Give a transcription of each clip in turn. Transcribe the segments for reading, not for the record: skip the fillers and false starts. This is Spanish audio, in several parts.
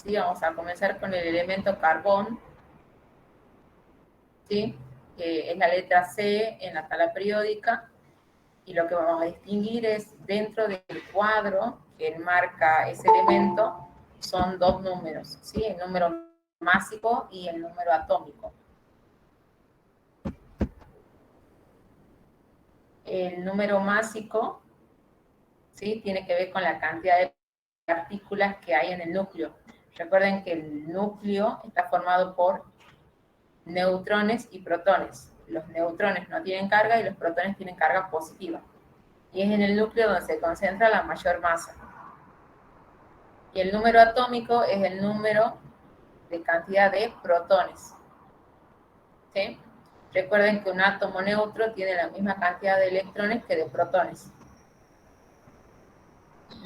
¿sí? Vamos a comenzar con el elemento carbón, ¿sí? Que es la letra C en la tabla periódica, y lo que vamos a distinguir es dentro del cuadro que enmarca ese elemento, son dos números, ¿sí? El número másico y el número atómico. El número másico, ¿sí? Tiene que ver con la cantidad de partículas que hay en el núcleo. Recuerden que el núcleo está formado por neutrones y protones. Los neutrones no tienen carga y los protones tienen carga positiva. Y es en el núcleo donde se concentra la mayor masa. Y el número atómico es el número de cantidad de protones. ¿Sí? Recuerden que un átomo neutro tiene la misma cantidad de electrones que de protones.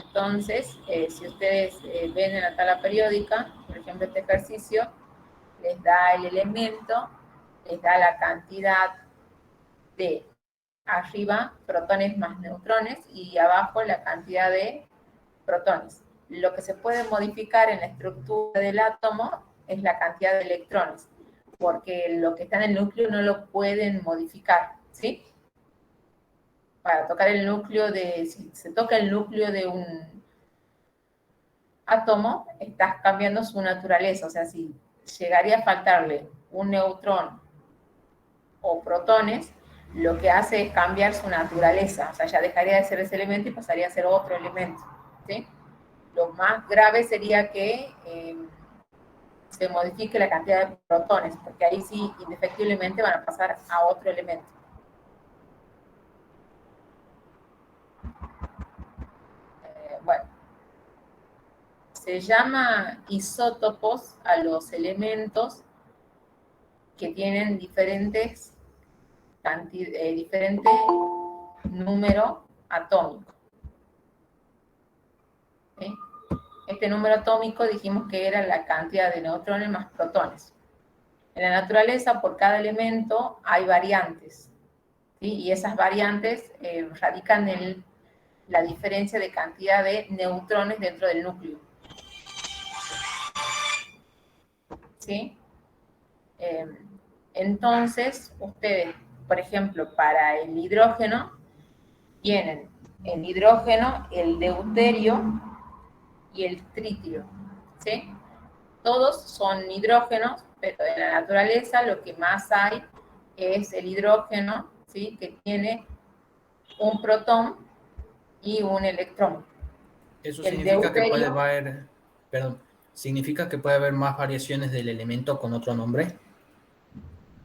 Entonces, si ustedes ven en la tabla periódica, por ejemplo, este ejercicio, les da el elemento, les da la cantidad de arriba protones más neutrones y abajo la cantidad de protones. Lo que se puede modificar en la estructura del átomo es la cantidad de electrones, porque lo que está en el núcleo no lo pueden modificar, ¿sí? Para tocar el núcleo si se toca el núcleo de un átomo, estás cambiando su naturaleza, o sea, si llegaría a faltarle un neutrón o protones, lo que hace es cambiar su naturaleza, o sea, ya dejaría de ser ese elemento y pasaría a ser otro elemento, ¿sí? Lo más grave sería que se modifique la cantidad de protones, porque ahí sí, indefectiblemente van a pasar a otro elemento. Bueno, se llama isótopos a los elementos que tienen diferente número atómico. ¿Sí? Este número atómico dijimos que era la cantidad de neutrones más protones. En la naturaleza, por cada elemento hay variantes, ¿sí? Y esas variantes radican en la diferencia de cantidad de neutrones dentro del núcleo. ¿Sí? Entonces, ustedes, por ejemplo, para el hidrógeno, tienen el hidrógeno, el deuterio y el tritio, ¿sí? Todos son hidrógenos, pero en la naturaleza lo que más hay es el hidrógeno, ¿sí? Que tiene un protón y un electrón. Eso El significa que puede deuterio, haber, perdón, significa que puede haber más variaciones del elemento con otro nombre.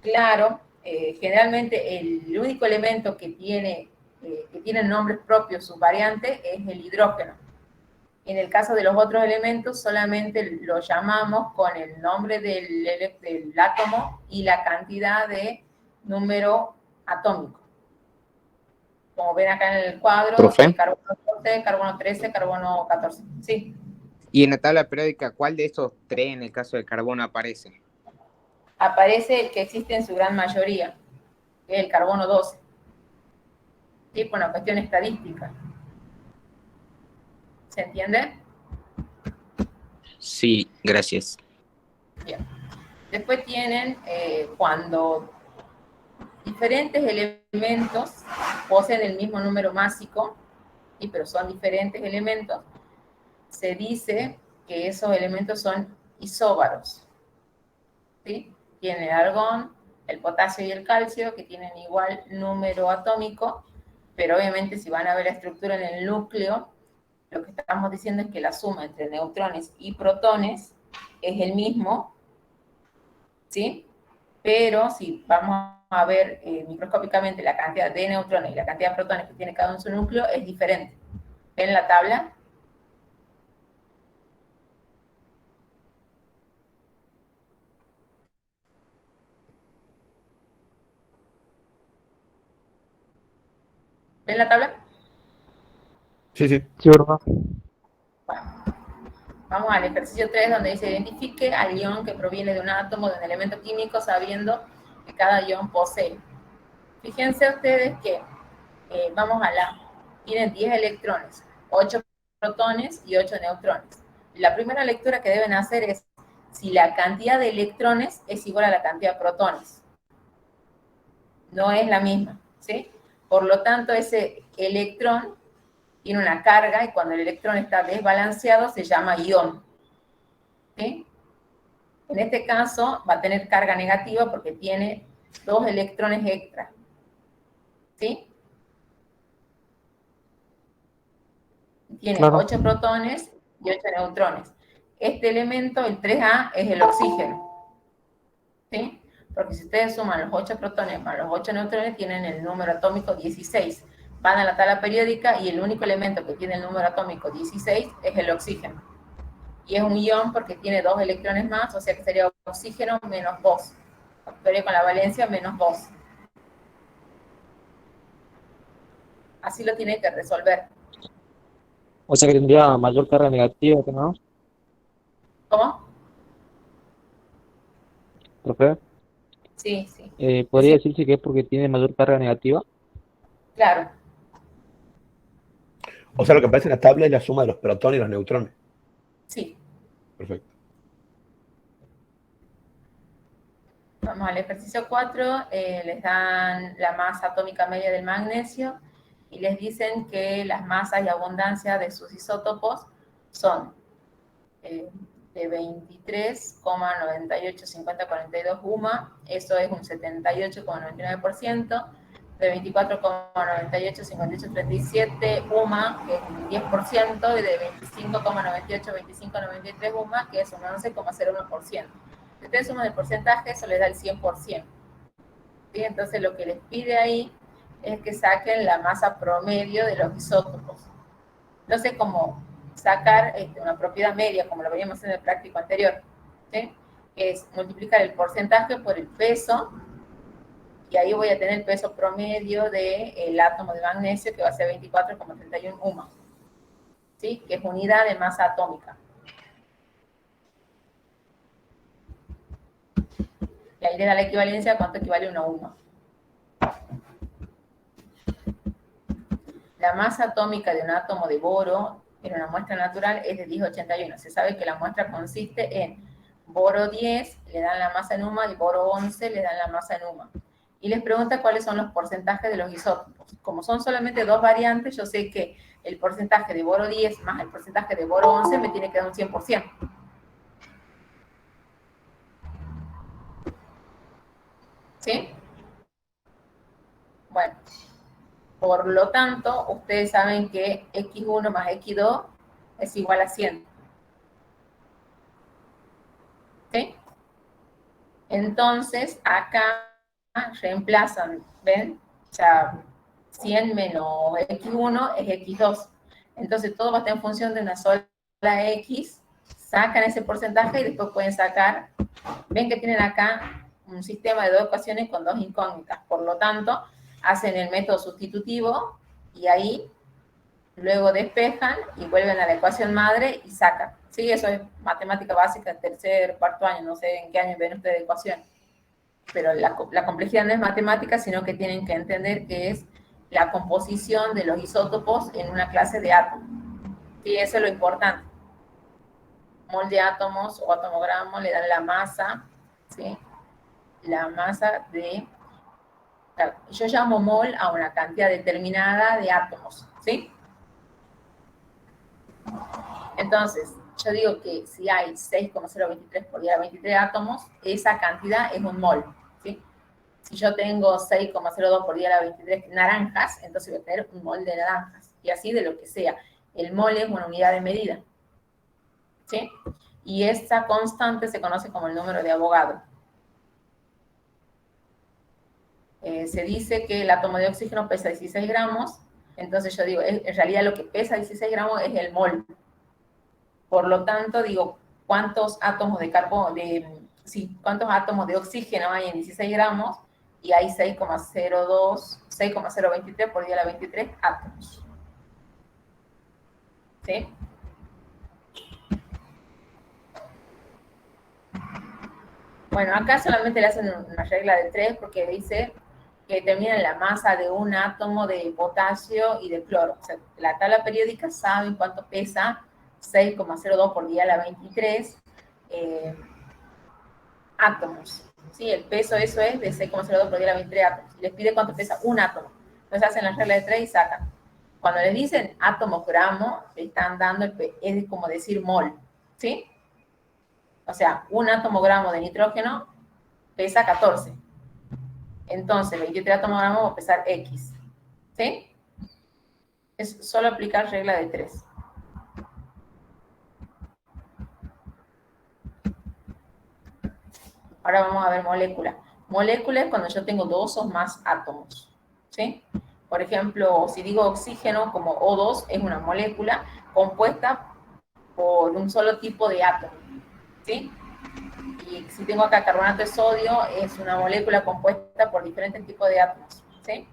claro, generalmente el único elemento que tiene nombres propios, sus variantes, es el hidrógeno. En el caso de los otros elementos, solamente lo llamamos con el nombre del átomo y la cantidad de número atómico. Como ven acá en el cuadro, ¿Profe? carbono 14, carbono 13, carbono 14. Sí. Y en la tabla periódica, ¿cuál de estos tres en el caso del carbono aparece? Aparece el que existe en su gran mayoría, que es el carbono 12. ¿Sí? Por una cuestión estadística. ¿Se entiende? Sí, gracias. Bien. Después tienen cuando diferentes elementos poseen el mismo número másico, pero son diferentes elementos, se dice que esos elementos son isóbaros. ¿Sí? Tienen el argón, el potasio y el calcio, que tienen igual número atómico, pero obviamente si van a ver la estructura en el núcleo, lo que estamos diciendo es que la suma entre neutrones y protones es el mismo, ¿sí? Pero si vamos a ver microscópicamente la cantidad de neutrones y la cantidad de protones que tiene cada uno en su núcleo, es diferente. ¿Ven la tabla? ¿Ven la tabla? Sí, sí. Sí, ¿verdad? Bueno, vamos al ejercicio 3, donde dice identifique al ion que proviene de un átomo, de un elemento químico, sabiendo que cada ion posee. Fíjense ustedes que tienen 10 electrones, 8 protones y 8 neutrones. la primera lectura que deben hacer es si la cantidad de electrones es igual a la cantidad de protones. No es la misma, ¿sí? Por lo tanto, ese electrón tiene una carga y cuando el electrón está desbalanceado se llama ión, ¿sí? En este caso va a tener carga negativa porque tiene 2 electrones extra, ¿sí? Tiene Claro. 8 protones y 8 neutrones. Este elemento, el 3A, es el oxígeno, ¿sí? Porque si ustedes suman los 8 protones más los 8 neutrones, tienen el número atómico 16. Van a la tabla periódica y el único elemento que tiene el número atómico 16 es el oxígeno. Y es un ión porque tiene 2 electrones más, o sea que sería oxígeno menos 2. Factoría con la valencia menos 2. Así lo tiene que resolver. O sea que tendría mayor carga negativa, ¿no? ¿Cómo? Profe, Sí, sí. ¿podría decirse que es porque tiene mayor carga negativa? Claro. O sea, lo que aparece en la tabla es la suma de los protones y los neutrones. Sí. Perfecto. Vamos al ejercicio 4. Les dan la masa atómica media del magnesio y les dicen que las masas y abundancia de sus isótopos son de 23,985042 UMA, eso es un 78,99%, de 24,985837 UMA, que es un 10%, y de 25,982593 UMA, que es un 11,01%. Si ustedes suman el porcentaje, eso les da el 100%. ¿Sí? Entonces lo que les pide ahí es que saquen la masa promedio de los isótopos. No sé cómo sacar una propiedad media, como lo veíamos en el práctico anterior, ¿sí? Es multiplicar el porcentaje por el peso, y ahí voy a tener el peso promedio del átomo de magnesio, que va a ser 24,31 UMA, ¿sí? Que es unidad de masa atómica. Y ahí le da la equivalencia a cuánto equivale una UMA. La masa atómica de un átomo de boro en una muestra natural es de 1081. Se sabe que la muestra consiste en boro 10, le dan la masa en UMA, y boro 11, le dan la masa en UMA. Y les pregunta cuáles son los porcentajes de los isótopos. Como son solamente 2 variantes, yo sé que el porcentaje de boro 10 más el porcentaje de boro 11 me tiene que dar un 100%. ¿Sí? Bueno. Por lo tanto, ustedes saben que X1 más X2 es igual a 100. ¿Sí? Entonces, acá reemplazan, ¿ven? O sea, 100 menos X1 es X2. Entonces, todo va a estar en función de una sola X. Sacan ese porcentaje y después pueden sacar. Ven que tienen acá un sistema de 2 ecuaciones con 2 incógnitas. Por lo tanto, hacen el método sustitutivo y ahí luego despejan y vuelven a la ecuación madre y sacan. Sí, eso es matemática básica, tercer, cuarto año, no sé en qué año ven ustedes de ecuación. Pero la complejidad no es matemática, sino que tienen que entender que es la composición de los isótopos en una clase de átomos. Sí, eso es lo importante. Mol de átomos o atomogramo le dan la masa, ¿sí? La masa de... Yo llamo mol a una cantidad determinada de átomos, ¿sí? Entonces, yo digo que si hay 6,023 por 10 a la 23 átomos, esa cantidad es un mol, ¿sí? Si yo tengo 6,02 por 10 a la 23 naranjas, entonces voy a tener un mol de naranjas, y así de lo que sea. El mol es una unidad de medida, ¿sí? Y esta constante se conoce como el número de Avogadro. Se dice que el átomo de oxígeno pesa 16 gramos, entonces yo digo, en realidad lo que pesa 16 gramos es el mol. Por lo tanto, digo, ¿cuántos átomos de carbono, cuántos átomos de oxígeno hay en 16 gramos? Y hay 6,023 por 10 a la 23 átomos. ¿Sí? Bueno, acá solamente le hacen una regla de 3 porque dice que determinan la masa de un átomo de potasio y de cloro. O sea, la tabla periódica sabe cuánto pesa 6,02 por 10 a la 23 átomos. ¿Sí? El peso, eso es de 6,02 por 10 a la 23 átomos. Y les pide cuánto pesa un átomo. Entonces hacen la regla de 3 y sacan. Cuando les dicen átomo gramo, le están dando, es como decir mol. ¿Sí? O sea, un átomo gramo de nitrógeno pesa 14. Entonces, 23 átomos gramos va a pesar X. ¿Sí? Es solo aplicar regla de 3. Ahora vamos a ver molécula. Molécula es cuando yo tengo 2 o más átomos. ¿Sí? Por ejemplo, si digo oxígeno como O2, es una molécula compuesta por un solo tipo de átomo. ¿Sí? Y si tengo acá carbonato de sodio, es una molécula compuesta por diferentes tipos de átomos. ¿Sí?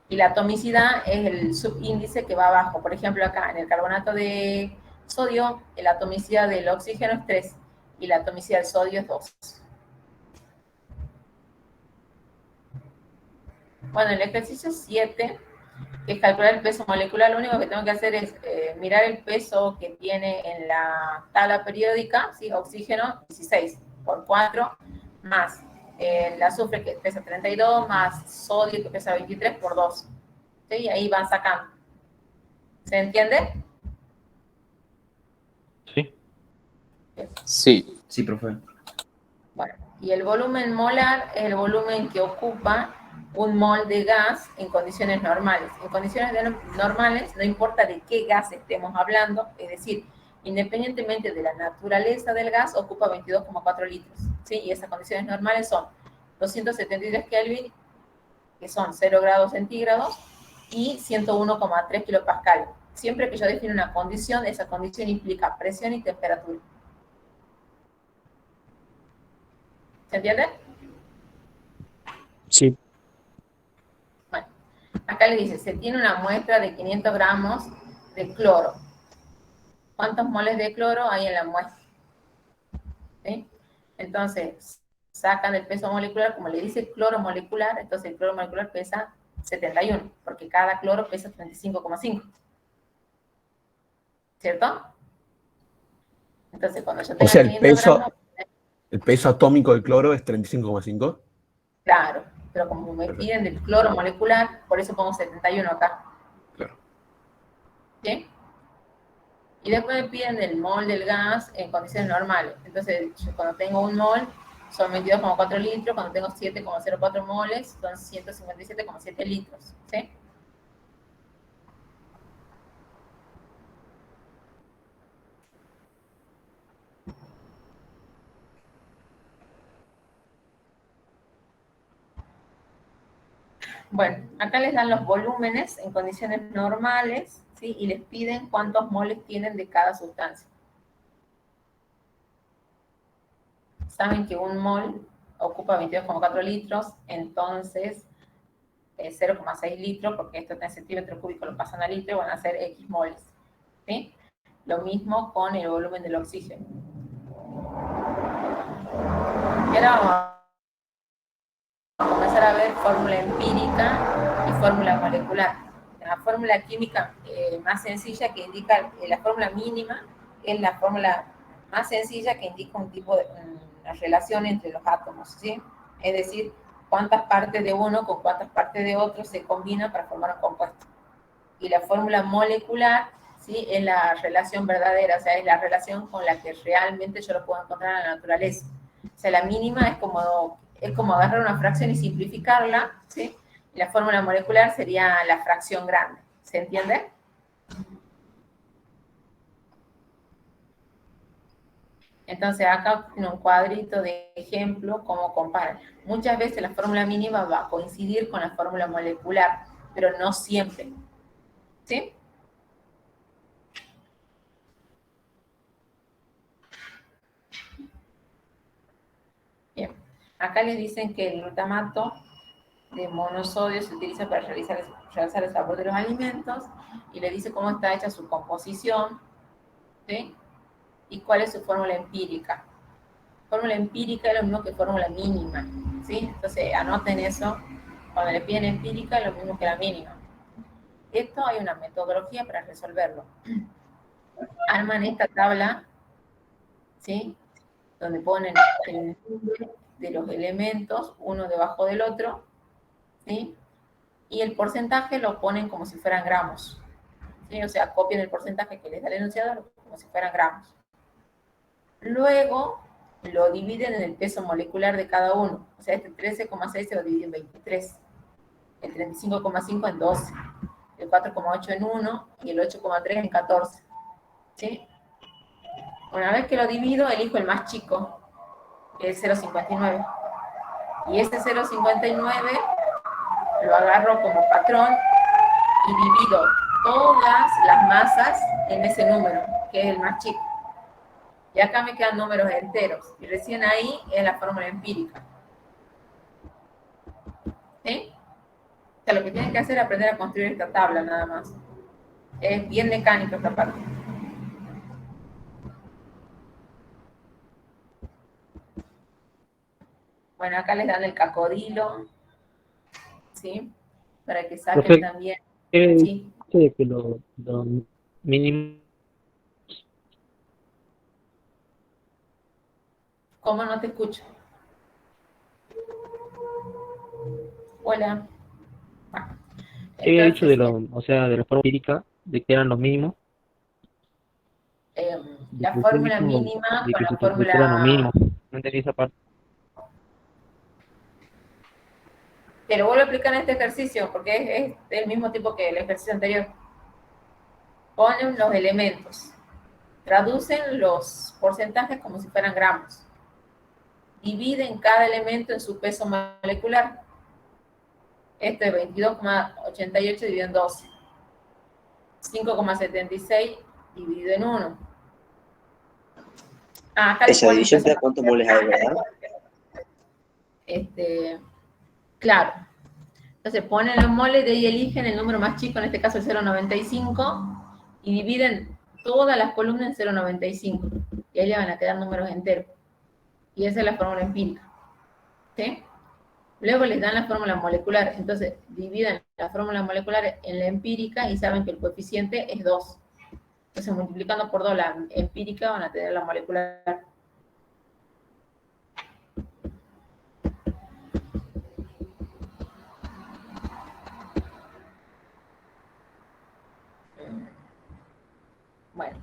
Y la atomicidad es el subíndice que va abajo. Por ejemplo, acá en el carbonato de sodio, la atomicidad del oxígeno es 3 y la atomicidad del sodio es 2. Bueno, el ejercicio 7 es calcular el peso molecular. Lo único que tengo que hacer es mirar el peso que tiene en la tabla periódica, ¿sí? Oxígeno 16 por 4, más el azufre que pesa 32, más sodio que pesa 23 por 2. ¿Sí? Y ahí van sacando. ¿Se entiende? Sí. Sí. Sí, profe. Bueno, y el volumen molar es el volumen que ocupa un mol de gas en condiciones normales. En condiciones normales, no importa de qué gas estemos hablando, es decir, independientemente de la naturaleza del gas, ocupa 22,4 litros. ¿Sí? Y esas condiciones normales son 273 Kelvin, que son 0 grados centígrados, y 101,3 kilopascal. Siempre que yo define una condición, esa condición implica presión y temperatura. ¿Se entiende? Sí. Bueno, acá le dice, se tiene una muestra de 500 gramos de cloro. ¿Cuántos moles de cloro hay en la muestra? ¿Sí? Entonces, sacan el peso molecular, como le dice cloro molecular, entonces el cloro molecular pesa 71, porque cada cloro pesa 35,5. ¿Cierto? Entonces, cuando yo O tenga sea, 500 gramos, el peso atómico del cloro es 35,5. claro, pero como me Perfecto. piden del cloro molecular, por eso pongo 71 acá. Claro. ¿Sí? Y después me piden el mol del gas en condiciones normales. Entonces, yo cuando tengo un mol, son 22,4 litros. Cuando tengo 7,04 moles, son 157,7 litros. ¿Sí? Bueno, acá les dan los volúmenes en condiciones normales, ¿sí? Y les piden cuántos moles tienen de cada sustancia. Saben que un mol ocupa 22,4 litros, entonces 0,6 litros, porque esto está en centímetros cúbicos, lo pasan a litro, van a ser X moles. ¿Sí? Lo mismo con el volumen del oxígeno. Y ahora vamos a comenzar a ver fórmula empírica y fórmula molecular. La fórmula química más sencilla que indica, la fórmula mínima es la fórmula más sencilla que indica un tipo de una relación entre los átomos, ¿sí? Es decir, cuántas partes de uno con cuántas partes de otro se combinan para formar un compuesto. Y la fórmula molecular, ¿sí? Es la relación verdadera, o sea, es la relación con la que realmente yo lo puedo encontrar en la naturaleza. O sea, la mínima es como agarrar una fracción y simplificarla, ¿sí? Y la fórmula molecular sería la fracción grande. ¿Se entiende? Entonces acá en un cuadrito de ejemplo, cómo comparan. Muchas veces la fórmula mínima va a coincidir con la fórmula molecular, pero no siempre. ¿Sí? Bien. Acá les dicen que el glutamato de monosodio se utiliza para realzar el sabor de los alimentos y le dice cómo está hecha su composición, ¿sí? Y cuál es su fórmula empírica. Fórmula empírica es lo mismo que fórmula mínima, ¿sí? Entonces anoten eso, cuando le piden empírica es lo mismo que la mínima. Esto hay una metodología para resolverlo. Arman esta tabla, ¿sí? Donde ponen el nombre de los elementos, uno debajo del otro, ¿sí? Y el porcentaje lo ponen como si fueran gramos, ¿sí? O sea, copian el porcentaje que les da el enunciado como si fueran gramos. Luego lo dividen en el peso molecular de cada uno. O sea, este 13,6 se lo divide en 23, el 35,5 en 12, el 4,8 en 1 y el 8,3 en 14. ¿Sí? Una vez que lo divido, elijo el más chico, que es 0,59. Y ese 0,59 lo agarro como patrón y divido todas las masas en ese número, que es el más chico. Y acá me quedan números enteros. Y recién ahí es la fórmula empírica. ¿Sí? O sea, lo que tienen que hacer es aprender a construir esta tabla nada más. Es bien mecánico esta parte. Bueno, acá les dan el cacodilo, ¿sí? Para que saquen Profe, también. ¿qué Sí. dice que lo mínimo? ¿Cómo no te escucho? Hola. Bueno, ¿Qué había dicho de entonces, o sea, de la forma empírica, de que eran los mínimos, de la que usted fórmula dijo mínima de con que, la de que eran los fórmula... mínimos? No entendí esa parte. Te lo vuelvo a explicar en este ejercicio, porque es del mismo tipo que el ejercicio anterior. Ponen los elementos, traducen los porcentajes como si fueran gramos, dividen cada elemento en su peso molecular. Esto es 22,88 dividido en 12, 5,76 dividido en 1. Acá les Esa ponen división peso te da cuántos moles hay, ¿verdad? claro. Entonces ponen los moles, de ahí eligen el número más chico, en este caso el 0,95, y dividen todas las columnas en 0,95. Y ahí le van a quedar números enteros. Y esa es la fórmula empírica. ¿Sí? Luego les dan la fórmula molecular. Entonces dividen la fórmula molecular en la empírica y saben que el coeficiente es 2. Entonces multiplicando por 2 la empírica van a tener la molecular. Bueno.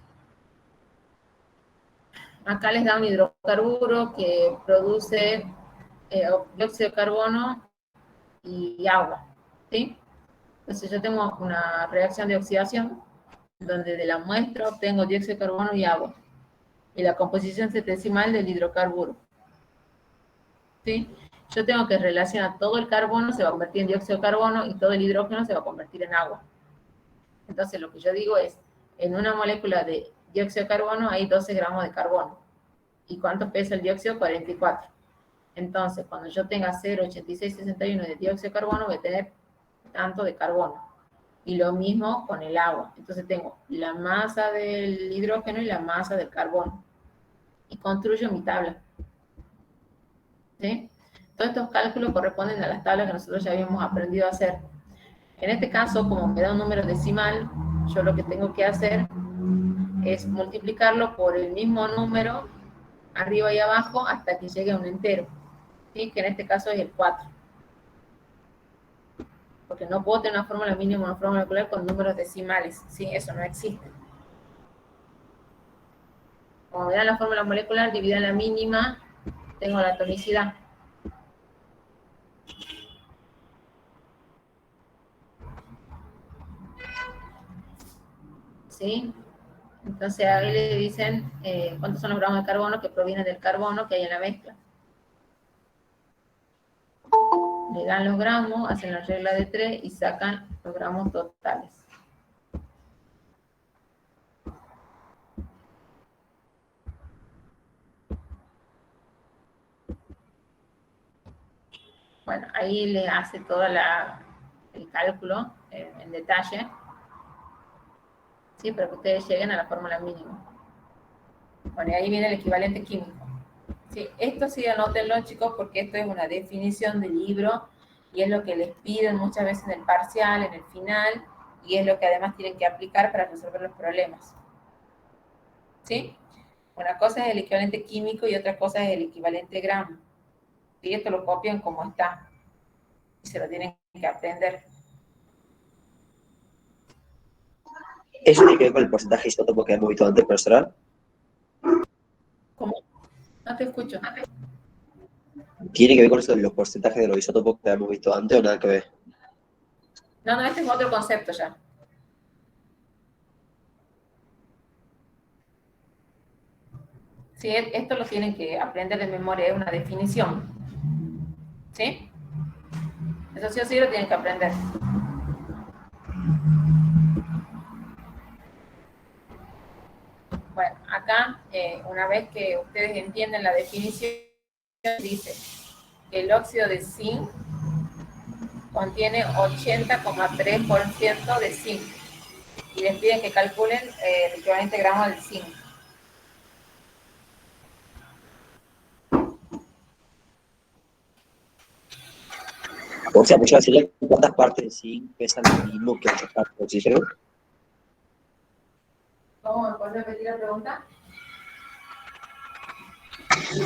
Acá les da un hidrocarburo que produce dióxido de carbono y agua, ¿sí? Entonces yo tengo una reacción de oxidación donde de la muestra obtengo dióxido de carbono y agua y la composición centesimal del hidrocarburo, ¿sí? Yo tengo que relacionar todo el carbono se va a convertir en dióxido de carbono y todo el hidrógeno se va a convertir en agua. Entonces lo que yo digo es, en una molécula de dióxido de carbono hay 12 gramos de carbono. ¿Y cuánto pesa el dióxido? 44. Entonces, cuando yo tenga 0,8661 de dióxido de carbono, voy a tener tanto de carbono. Y lo mismo con el agua. Entonces tengo la masa del hidrógeno y la masa del carbono. Y construyo mi tabla. ¿Sí? Todos estos cálculos corresponden a las tablas que nosotros ya habíamos aprendido a hacer. En este caso, como me da un número decimal, yo lo que tengo que hacer es multiplicarlo por el mismo número arriba y abajo hasta que llegue a un entero, ¿sí? Que en este caso es el 4. Porque no puedo tener una fórmula mínima o una fórmula molecular con números decimales, ¿sí? Eso no existe. Como me dan la fórmula molecular dividida en la mínima, tengo la atomicidad. ¿Sí? Entonces ahí le dicen cuántos son los gramos de carbono que provienen del carbono que hay en la mezcla. Le dan los gramos, hacen la regla de 3 y sacan los gramos totales. Bueno, ahí le hace todo el cálculo en detalle, ¿sí? Para que ustedes lleguen a la fórmula mínima. Bueno, y ahí viene el equivalente químico. Sí, esto sí anótenlo, chicos, porque esto es una definición del libro y es lo que les piden muchas veces en el parcial, en el final, y es lo que además tienen que aplicar para resolver los problemas. ¿Sí? Una cosa es el equivalente químico y otra cosa es el equivalente gramo. Y esto lo copian como está y se lo tienen que aprender. ¿Eso tiene que ver con el porcentaje isótopo que hemos visto antes, profesora? ¿Cómo? No te escucho. ¿Tiene que ver con eso de los porcentajes de los isótopos que hemos visto antes o nada que ver? No, este es otro concepto ya. Sí, esto lo tienen que aprender de memoria, es una definición. ¿Sí? Eso sí o sí lo tienen que aprender. Bueno, acá, una vez que ustedes entienden la definición, dice que el óxido de zinc contiene 80,3% de zinc y les piden que calculen el equivalente gramo del zinc. O sea, muchas veces, ¿cuántas partes de zinc pesan lo mismo que 8 partes de oxígeno? ¿Cómo me puedes repetir la pregunta?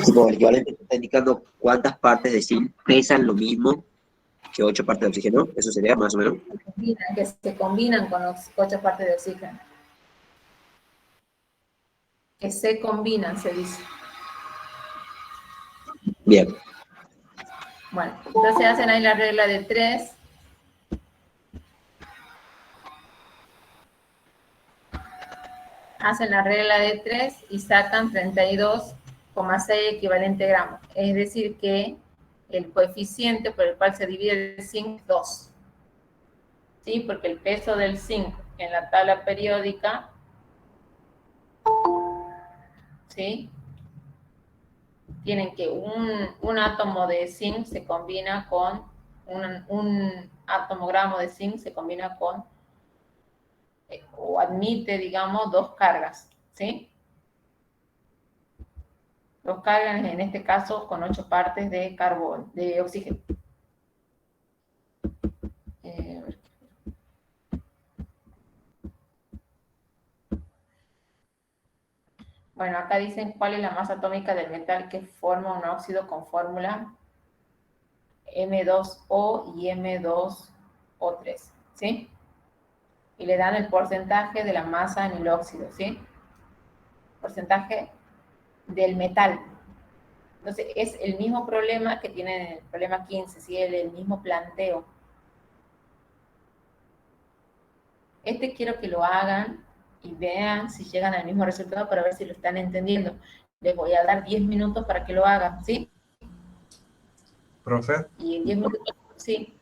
Tipo, el equivalente está indicando cuántas partes de zinc pesan lo mismo que 8 partes de oxígeno. Eso sería más o menos. Que se combinan con 8 partes de oxígeno. Que se combinan, se dice. Bien. Bueno, entonces hacen ahí la regla de 3. Hacen la regla de 3 y sacan 32,6 equivalente gramos. Es decir que el coeficiente por el cual se divide el zinc es 2. ¿Sí? Porque el peso del zinc en la tabla periódica, ¿sí? Tienen que un átomo de zinc se combina con un átomo gramo de zinc se combina con o admite, digamos, 2 cargas, ¿sí? 2 cargas en este caso con 8 partes de carbón, de oxígeno. Bueno, acá dicen cuál es la masa atómica del metal que forma un óxido con fórmula M2O y M2O3, ¿sí? Y le dan el porcentaje de la masa en el óxido, ¿sí? Porcentaje del metal. Entonces, es el mismo problema que tienen en el problema 15, ¿sí? El mismo planteo. Este quiero que lo hagan y vean si llegan al mismo resultado para ver si lo están entendiendo. Les voy a dar 10 minutos para que lo hagan, ¿sí? Profe, Y en 10 minutos, sí.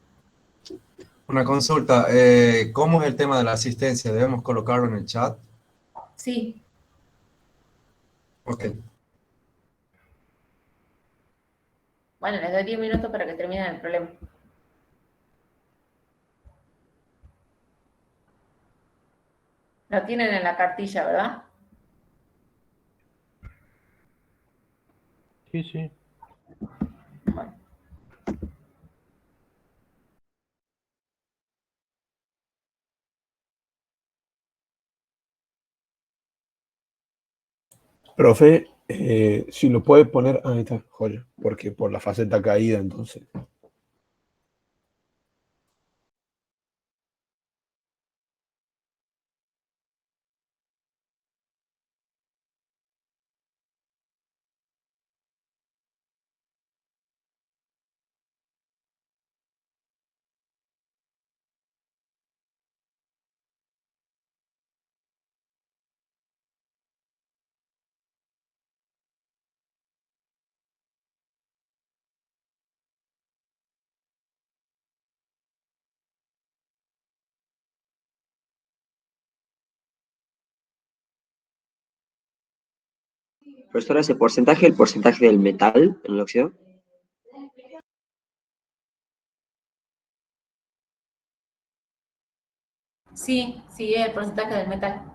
una consulta. ¿Cómo es el tema de la asistencia? ¿Debemos colocarlo en el chat? Sí. Ok. Bueno, les doy 10 minutos para que terminen el problema. Lo tienen en la cartilla, ¿verdad? Sí, sí. Bueno. Profe, si lo puede poner, ahí está, joya, porque por la faceta caída, entonces. Profesora, ¿ese porcentaje, el porcentaje del metal en el óxido? Sí, sí, el porcentaje del metal.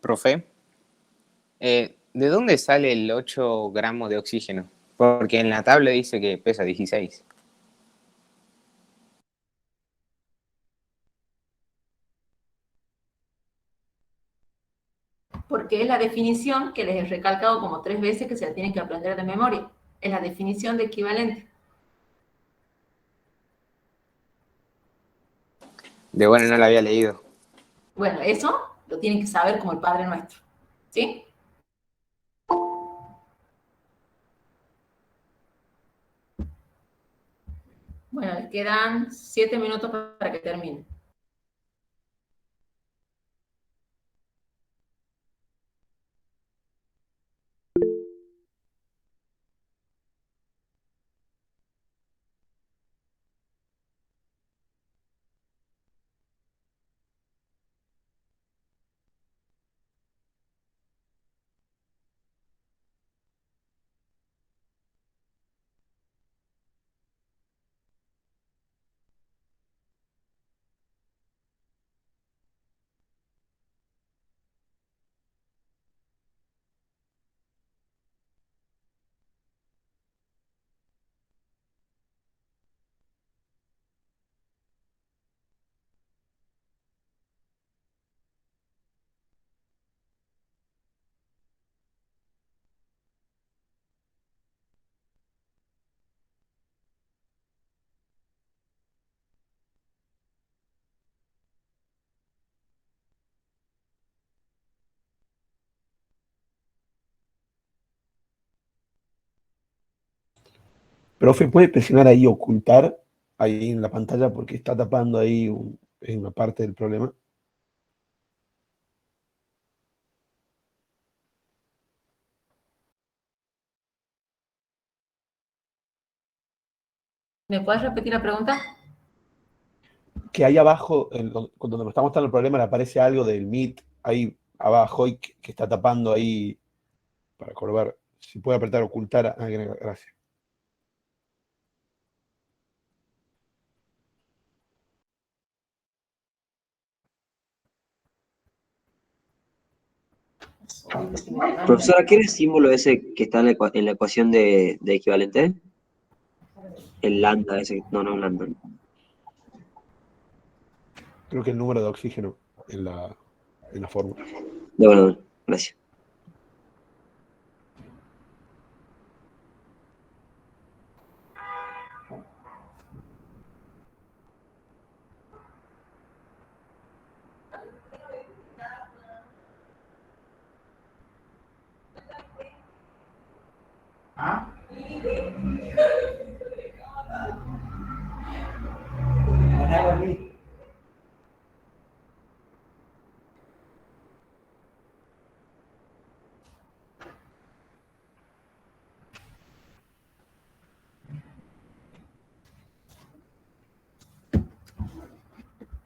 Profe, ¿de dónde sale el 8 gramos de oxígeno? Porque en la tabla dice que pesa 16. Porque es la definición que les he recalcado como 3 veces que se la tienen que aprender de memoria. Es la definición de equivalente. De bueno, no la había leído. Bueno, eso lo tienen que saber como el Padre Nuestro. ¿Sí? Bueno, les quedan 7 minutos para que termine. Profe, ¿puede presionar ahí ocultar ahí en la pantalla porque está tapando ahí en una parte del problema? ¿Me puedes repetir la pregunta? Que ahí abajo, donde me está mostrando el problema, le aparece algo del Meet ahí abajo y que está tapando ahí para colgar. Si puede apretar ocultar, gracias. Profesora, ¿qué es el símbolo ese que está en la ecuación de equivalente? El lambda ese. No, no, lambda. Creo que el número de oxígeno en la fórmula. De bueno, gracias.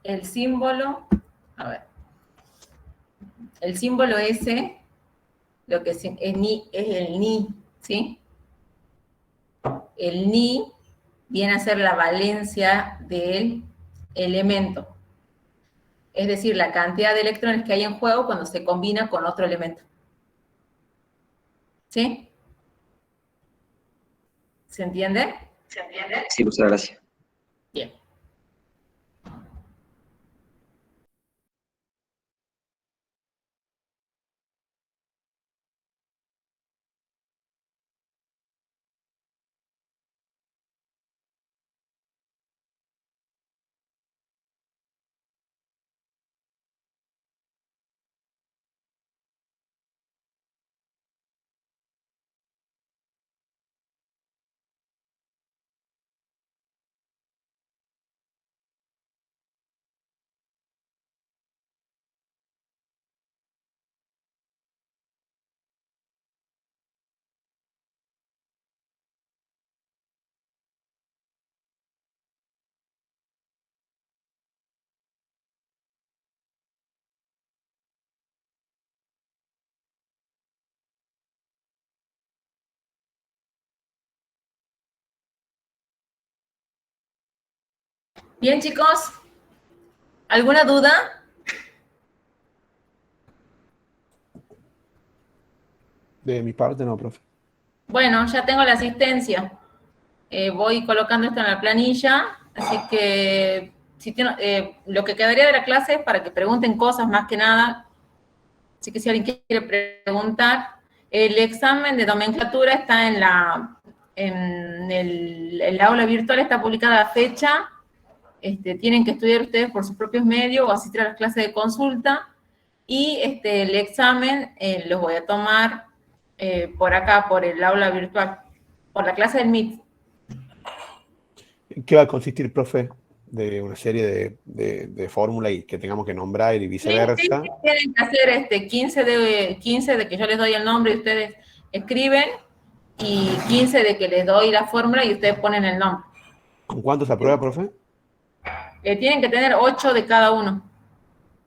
El símbolo, a ver, el símbolo ese, lo que es el ni, ¿sí? El ni viene a ser la valencia del elemento. Es decir, la cantidad de electrones que hay en juego cuando se combina con otro elemento. ¿Sí? ¿Se entiende? Sí, muchas gracias. Bien. Bien, chicos. ¿Alguna duda? De mi parte, no, profe. Bueno, ya tengo la asistencia. Voy colocando esto en la planilla, así que lo que quedaría de la clase es para que pregunten cosas más que nada. Así que si alguien quiere preguntar, el examen de nomenclatura está en el aula virtual, está publicada la fecha. Tienen que estudiar ustedes por sus propios medios o asistir a las clases de consulta. Y el examen los voy a tomar por acá, por el aula virtual, por la clase del Meet. ¿En qué va a consistir, profe? De una serie de fórmula y que tengamos que nombrar y Sí, viceversa. tienen que hacer 15 de que yo les doy el nombre y ustedes escriben, y 15 de que les doy la fórmula y ustedes ponen el nombre. ¿Con cuánto se aprueba, profe? Tienen que tener 8 de cada uno.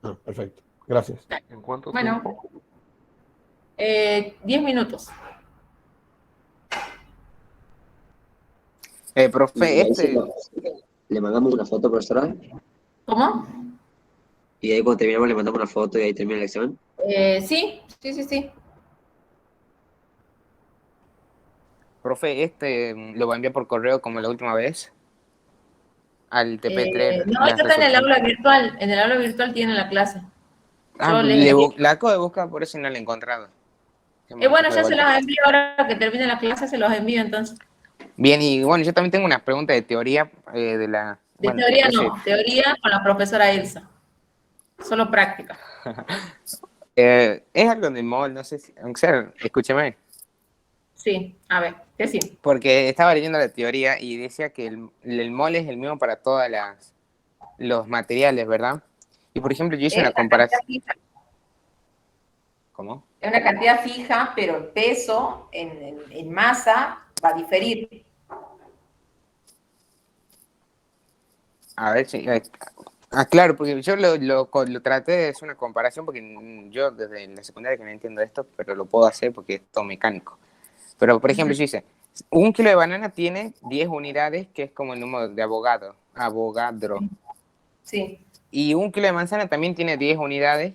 Ah, perfecto. Gracias. ¿En cuánto Bueno, tiempo? 10 minutos. Profe, Y ahí le mandamos una foto, profesora, ¿Cómo? y ahí cuando terminamos le mandamos una foto y ahí termina el examen. Sí. profe, lo voy a enviar por correo como la última vez. Al TP3. No, esto está en el aula virtual. En el aula virtual tienen la clase. La acabo de buscar, por eso no la he encontrado. Bueno, ya se los envío ahora que termine la clase, se los envío entonces. Bien, y bueno, yo también tengo una pregunta de teoría de la... De bueno, teoría entonces, no, teoría con la profesora Elsa. Solo práctica. es algo del mol, no sé si... Aunque sea, escúcheme. Sí, a ver, ¿qué sí? Porque estaba leyendo la teoría y decía que el mol es el mismo para todos los materiales, ¿verdad? Y por ejemplo, yo hice una comparación... ¿Cómo? Es una cantidad fija, pero el peso en masa va a diferir. A ver, sí, claro, porque yo lo traté de hacer una comparación porque yo desde la secundaria que no entiendo esto, pero lo puedo hacer porque es todo mecánico. Pero, por ejemplo, yo hice, 1 kilo de banana tiene 10 unidades, que es como el número de Avogadro. Sí. Y 1 kilo de manzana también tiene 10 unidades,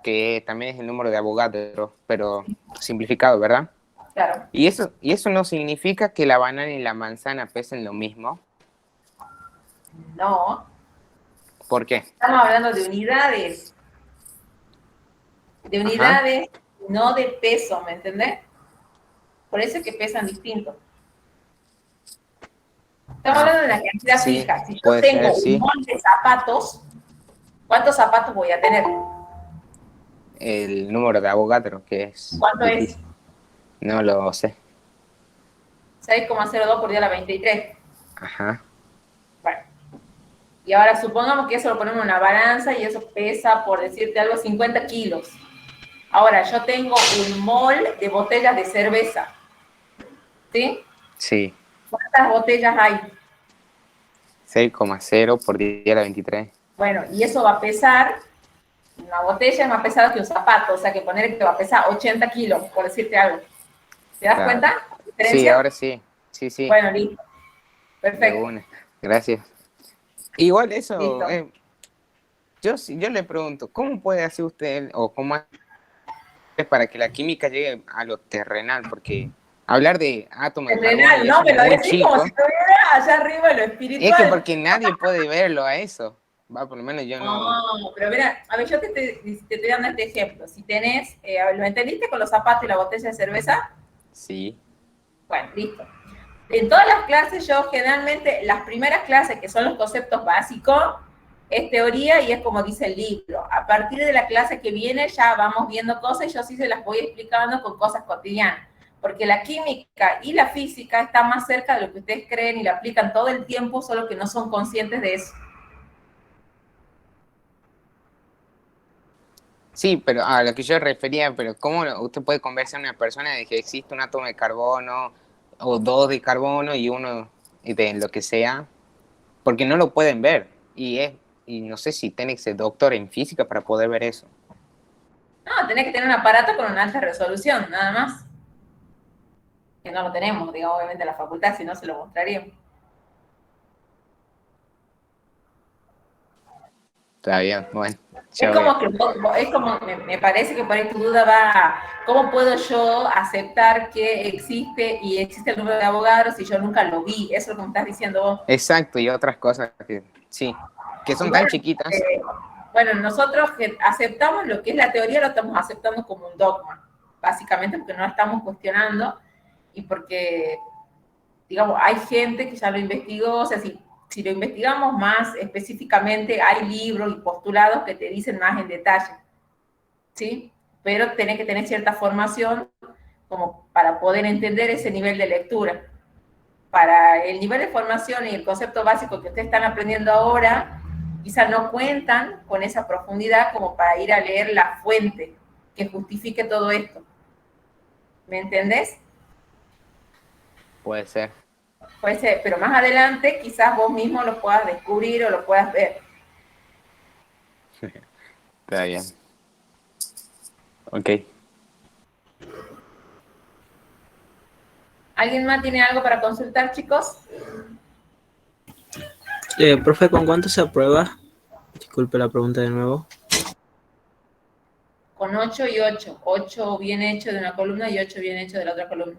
que también es el número de Avogadro, pero simplificado, ¿verdad? Claro. Y eso no significa que la banana y la manzana pesen lo mismo. No. ¿Por qué? Estamos hablando de unidades. De unidades, no de peso, ¿me entendés? Por eso es que pesan distinto. Estamos hablando de una cantidad fija. Si yo tengo un molde de zapatos, ¿cuántos zapatos voy a tener? El número de Avogadro, que es... ¿Cuánto es? No lo sé. 6,02 por 10 a la 23. Ajá. Bueno. Y ahora supongamos que eso lo ponemos en una balanza y eso pesa, por decirte algo, 50 kilos. Ahora, yo tengo un mol de botellas de cerveza. ¿Sí? Sí. ¿Cuántas botellas hay? 6,0 por 10 a la 23. Bueno, y eso va a pesar, una botella es más pesada que un zapato, o sea que poner que va a pesar 80 kilos, por decirte algo. ¿Te das cuenta? Sí, ahora sí. Sí. Bueno, listo. Perfecto. Gracias. Igual eso, yo le pregunto, ¿cómo puede hacer usted o cómo hace para que la química llegue a lo terrenal? Porque hablar de átomos de carbono No, me lo muy decís chico, como si estuviera allá arriba en lo espiritual. es que porque nadie puede verlo a eso. Va, por lo menos yo no. No, pero mira, a ver, yo te estoy dando este ejemplo. Si tenés, ¿lo entendiste con los zapatos y la botella de cerveza? Sí. Bueno, listo. En todas las clases yo generalmente, las primeras clases que son los conceptos básicos, es teoría y es como dice el libro. A partir de la clase que viene ya vamos viendo cosas y yo sí se las voy explicando con cosas cotidianas. Porque la química y la física están más cerca de lo que ustedes creen y la aplican todo el tiempo, solo que no son conscientes de eso. Sí, pero a lo que yo refería, pero ¿cómo usted puede convencer a una persona de que existe un átomo de carbono o 2 de carbono y uno de lo que sea? Porque no lo pueden ver. Y no sé si tiene que ser doctor en física para poder ver eso. No, tenés que tener un aparato con una alta resolución, nada más. Que no lo tenemos, digamos, obviamente en la facultad, si no se lo mostraríamos. Está bien, bueno. Es Yo como que es como, me parece que por ahí tu duda va a cómo puedo yo aceptar que existe y existe el número de abogados si yo nunca lo vi. Eso es lo que me estás diciendo vos. exacto, y otras cosas que sí, que Y son tan bueno, chiquitas. bueno, nosotros que aceptamos lo que es la teoría, lo estamos aceptando como un dogma, básicamente porque no la estamos cuestionando y porque, digamos, hay gente que ya lo investigó, o sea, si lo investigamos más específicamente, hay libros y postulados que te dicen más en detalle, ¿sí? Pero tenés que tener cierta formación como para poder entender ese nivel de lectura. Para el nivel de formación y el concepto básico que ustedes están aprendiendo ahora, quizás no cuentan con esa profundidad como para ir a leer la fuente que justifique todo esto. ¿Me entendés? Puede ser. Puede ser, pero más adelante quizás vos mismo lo puedas descubrir o lo puedas ver. Está bien. Ok. ¿Alguien más tiene algo para consultar, chicos? Profe, ¿con cuánto se aprueba? Disculpe la pregunta de nuevo. Con 8 y 8. 8 bien hecho de una columna y 8 bien hecho de la otra columna.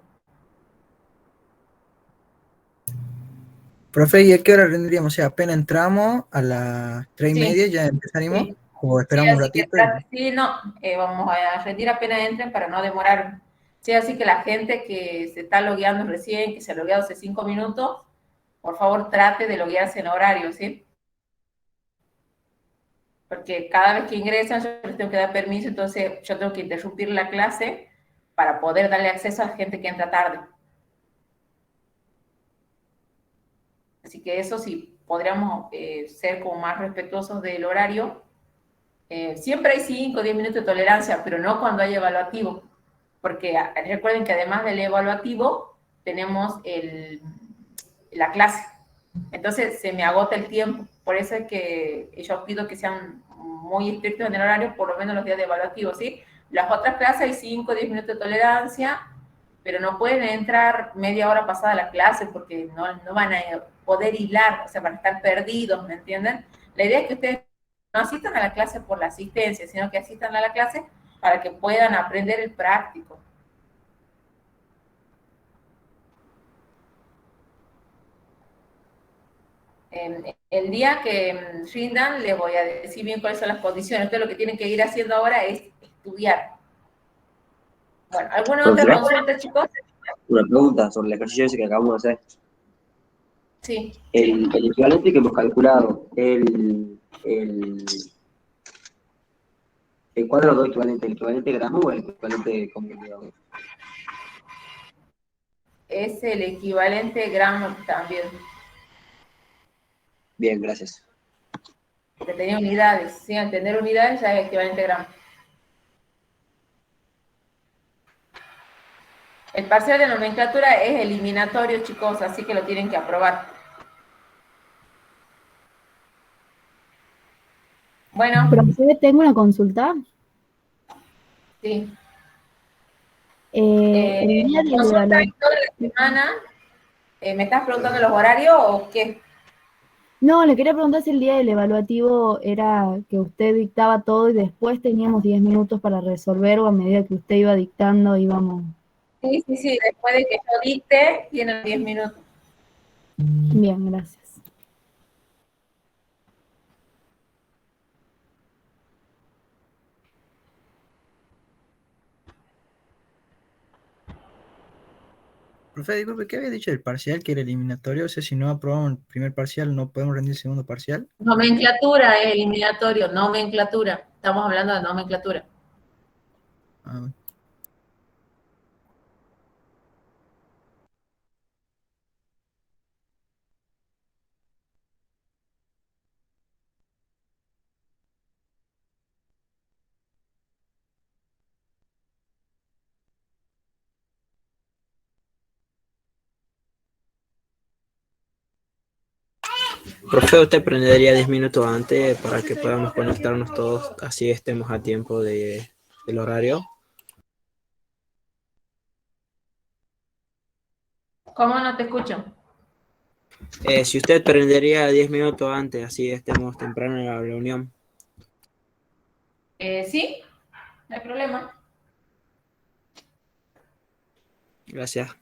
Profe, ¿y a qué hora rendríamos? O sea, apenas entramos a las 3:30, Sí, ya empezaremos, sí. o Sí, esperamos un así que ratito. sí, no, vamos a rendir apenas entren para no demorar. Sí, así que la gente que se está logueando recién, que se ha logueado hace 5 minutos, por favor trate de loguearse en horario, ¿sí? Porque cada vez que ingresan yo les tengo que dar permiso, entonces yo tengo que interrumpir la clase para poder darle acceso a la gente que entra tarde. Así que eso sí, podríamos ser como más respetuosos del horario. Siempre hay 5 o 10 minutos de tolerancia, pero no cuando hay evaluativo, porque recuerden que además del evaluativo tenemos la clase. Entonces se me agota el tiempo. Por eso es que yo pido que sean muy estrictos en el horario, por lo menos los días de evaluativo, ¿sí? Las otras clases hay 5 o 10 minutos de tolerancia, pero no pueden entrar media hora pasada la clase porque no van a poder hilar, o sea, van a estar perdidos, ¿me entienden? La idea es que ustedes no asistan a la clase por la asistencia, sino que asistan a la clase para que puedan aprender el práctico. El día que rindan, les voy a decir bien cuáles son las condiciones. Ustedes lo que tienen que ir haciendo ahora es estudiar. Bueno, ¿alguna otra Profesora, consulta, chicos? una pregunta sobre el ejercicio ese que acabamos de hacer. Sí. El equivalente que hemos calculado, ¿cuál de los dos equivalentes? ¿El equivalente gramo o el equivalente convertido? Es el equivalente gramo también, Bien, gracias. porque tenía unidades. ¿Sí? Al tener unidades ya es equivalente gramo. El parcial de nomenclatura es eliminatorio, chicos, así que lo tienen que aprobar. Bueno, Profe, tengo una consulta. sí. El día del Consulta evaluativo. toda la semana. ¿Me estás preguntando los horarios o qué? No, le quería preguntar si el día del evaluativo era que usted dictaba todo y después teníamos 10 minutos para resolver, o a medida que usted iba dictando íbamos. Sí, sí, sí, después de que yo dicte, tienen 10 minutos. Bien, gracias. Profe, disculpe, ¿qué había dicho del parcial que era eliminatorio? O sea, si no aprobamos el primer parcial, ¿no podemos rendir el segundo parcial? Nomenclatura es eliminatorio, nomenclatura. Estamos hablando de nomenclatura. Ah, Profe, usted prendería 10 minutos antes para que podamos conectarnos todos, así estemos a tiempo del horario. ¿Cómo no te escucho? Si usted prendería 10 minutos antes, así estemos temprano en la reunión. Sí, no hay problema. Gracias.